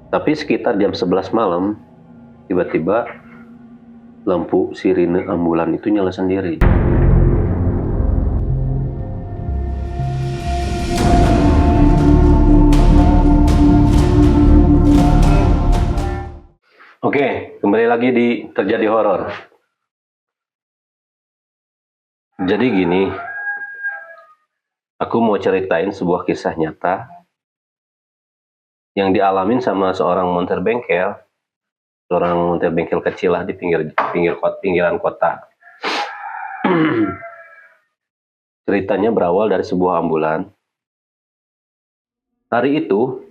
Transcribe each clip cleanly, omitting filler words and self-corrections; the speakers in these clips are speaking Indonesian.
Tapi sekitar jam 11 malam, tiba-tiba lampu sirine ambulan itu nyala sendiri. Oke, kembali lagi di Terjadi Horor. Jadi gini, aku mau ceritain sebuah kisah nyata yang dialamin sama seorang montir bengkel, seorang montir bengkel kecil lah di pinggiran kota. Ceritanya berawal dari sebuah ambulan. Hari itu,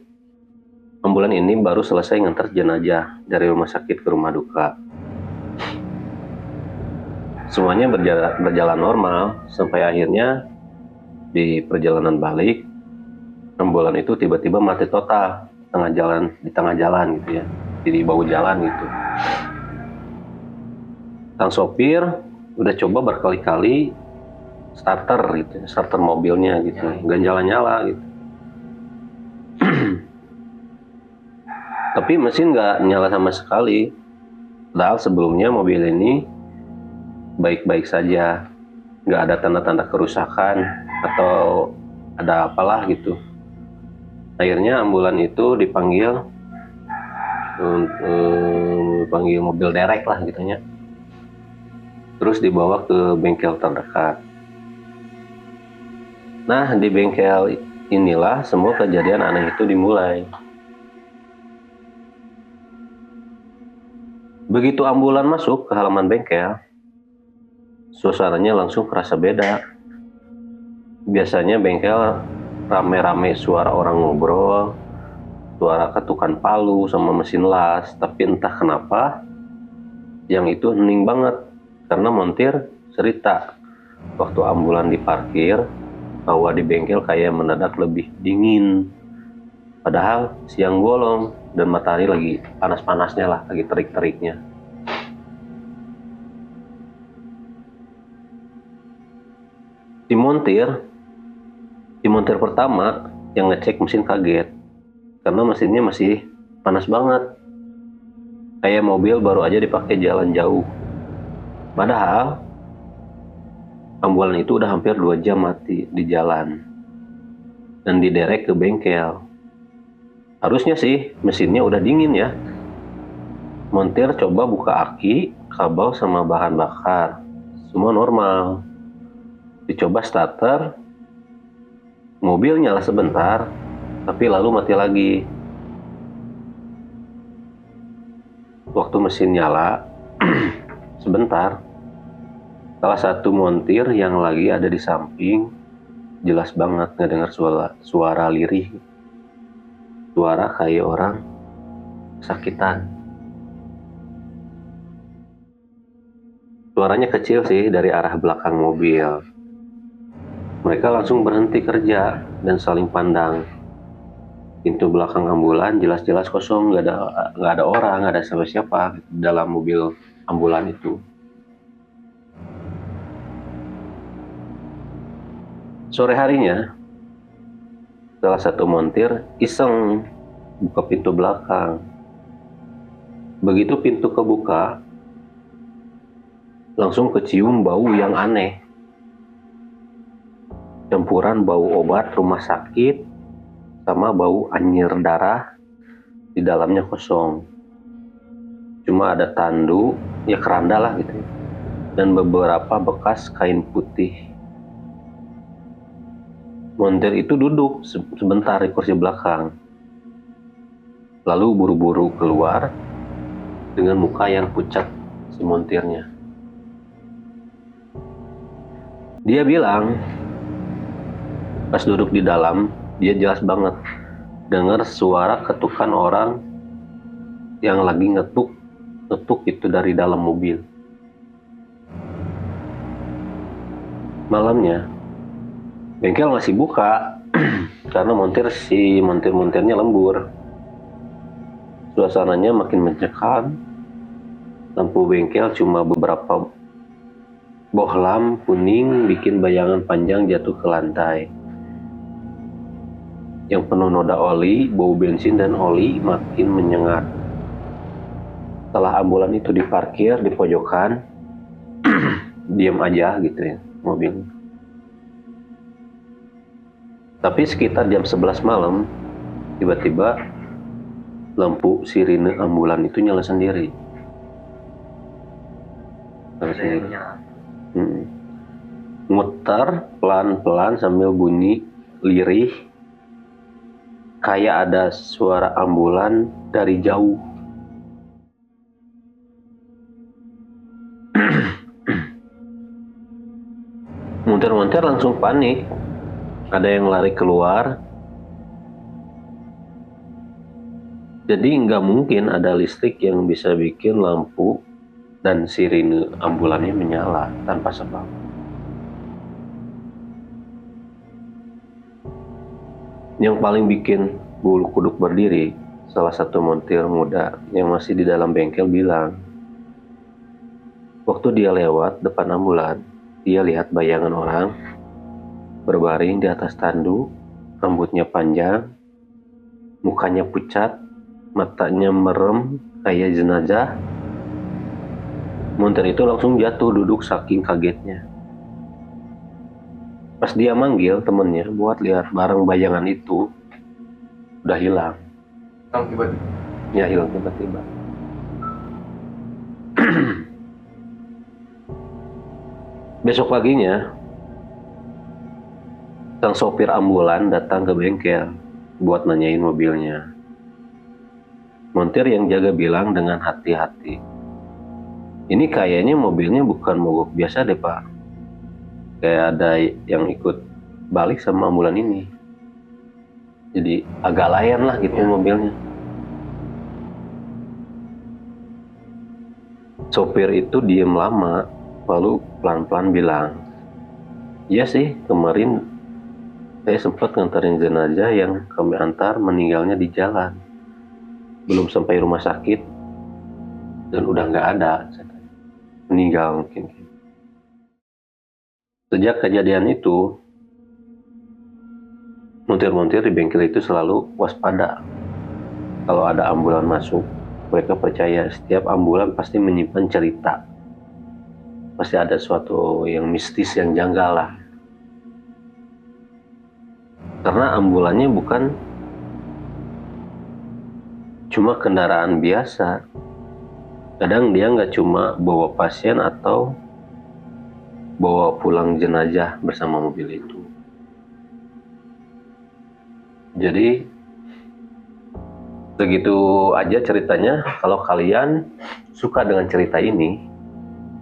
ambulan ini baru selesai ngantar jenazah dari rumah sakit ke rumah duka. Semuanya berjalan normal sampai akhirnya di perjalanan balik, ambulan itu tiba-tiba mati total di tengah jalan gitu ya, di bahu jalan gitu. Sang sopir udah coba berkali-kali starter mobilnya gitu, nggak nyala-nyala gitu. Tapi mesin nggak nyala sama sekali. Padahal sebelumnya mobil ini baik-baik saja, nggak ada tanda-tanda kerusakan atau ada apalah gitu. Akhirnya ambulan itu dipanggil mobil derek lah gitunya. Terus dibawa ke bengkel terdekat. Nah, di bengkel inilah semua kejadian aneh itu dimulai. Begitu ambulan masuk ke halaman bengkel, suasananya langsung kerasa beda. Biasanya bengkel rame-rame suara orang ngobrol, suara ketukan palu sama mesin las, tapi entah kenapa yang itu hening banget. Karena montir cerita waktu ambulan diparkir, hawa di bengkel kayak mendadak lebih dingin. Padahal siang bolong dan matahari lagi panas-panasnya lah, lagi terik-teriknya. Si montir pertama yang ngecek mesin kaget karena mesinnya masih panas banget, kayak mobil baru aja dipakai jalan jauh. Padahal ambulan itu udah hampir 2 jam mati di jalan dan diderek ke bengkel. Harusnya sih mesinnya udah dingin ya. Montir coba buka aki, kabel sama bahan bakar, semua normal. Dicoba starter, mobil nyala sebentar, tapi lalu mati lagi. Waktu mesin nyala sebentar, salah satu montir yang lagi ada di samping jelas banget ngedengar suara lirih, suara kayak orang kesakitan. Suaranya kecil sih dari arah belakang mobil. Mereka langsung berhenti kerja dan saling pandang. Pintu belakang ambulan jelas-jelas kosong, nggak ada orang, nggak ada siapa-siapa dalam mobil ambulan itu. Sore harinya, salah satu montir iseng buka pintu belakang. Begitu pintu kebuka, langsung kecium bau yang aneh. Campuran bau obat rumah sakit sama bau anyir darah. Di dalamnya kosong. Cuma ada tandu, ya keranda lah gitu ya, dan beberapa bekas kain putih. Montir itu duduk sebentar di kursi belakang, lalu buru-buru keluar dengan muka yang pucat si montirnya. Dia bilang pas duduk di dalam, dia jelas banget dengar suara ketukan orang yang lagi ngetuk itu dari dalam mobil. Malamnya bengkel masih buka karena montir-montirnya lembur. Suasananya makin mencekam. Lampu bengkel cuma beberapa bohlam kuning bikin bayangan panjang jatuh ke lantai. yang penuh noda oli, bau bensin dan oli makin menyengat. Setelah ambulan itu diparkir di pojokan, diam aja gitu ya mobil. Tapi sekitar jam 11 malam, tiba-tiba lampu sirine ambulan itu nyala sendiri. Muter pelan-pelan sambil bunyi lirih, kayak ada suara ambulan dari jauh. Montir-montir langsung panik. Ada yang lari keluar. Jadi nggak mungkin ada listrik yang bisa bikin lampu dan sirine ambulannya menyala tanpa sebab. Yang paling bikin bulu kuduk berdiri, salah satu montir muda yang masih di dalam bengkel bilang, waktu dia lewat depan ambulan, dia lihat bayangan orang berbaring di atas tandu, rambutnya panjang, mukanya pucat, matanya merem kayak jenazah. Montir itu langsung jatuh duduk saking kagetnya. Pas dia manggil temennya buat lihat barang bayangan itu, udah hilang. Hilang tiba-tiba. Besok paginya, sang sopir ambulan datang ke bengkel buat nanyain mobilnya. Montir yang jaga bilang dengan hati-hati, ini kayaknya mobilnya bukan mogok biasa deh pak. Kayak ada yang ikut balik sama ambulan ini. Jadi agak layan lah gitu mobilnya. Sopir itu diem lama, lalu pelan-pelan bilang, iya sih kemarin saya sempat nganterin jenazah yang kami antar meninggalnya di jalan. Belum sampai rumah sakit dan udah nggak ada, meninggal mungkin. Sejak kejadian itu, montir-montir di bengkel itu selalu waspada. Kalau ada ambulan masuk, mereka percaya setiap ambulan pasti menyimpan cerita. Pasti ada suatu yang mistis, yang janggal lah. Karena ambulannya bukan cuma kendaraan biasa. Kadang dia nggak cuma bawa pasien atau bawa pulang jenazah bersama mobil itu. Jadi segitu aja ceritanya. Kalau kalian suka dengan cerita ini,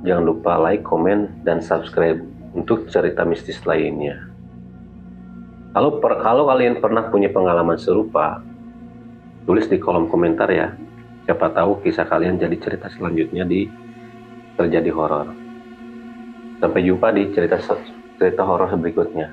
jangan lupa like, komen, dan subscribe untuk cerita mistis lainnya. Kalau kalian pernah punya pengalaman serupa, tulis di kolom komentar ya. Siapa tahu kisah kalian jadi cerita selanjutnya di Terjadi Horor. Sampai jumpa di cerita horor berikutnya.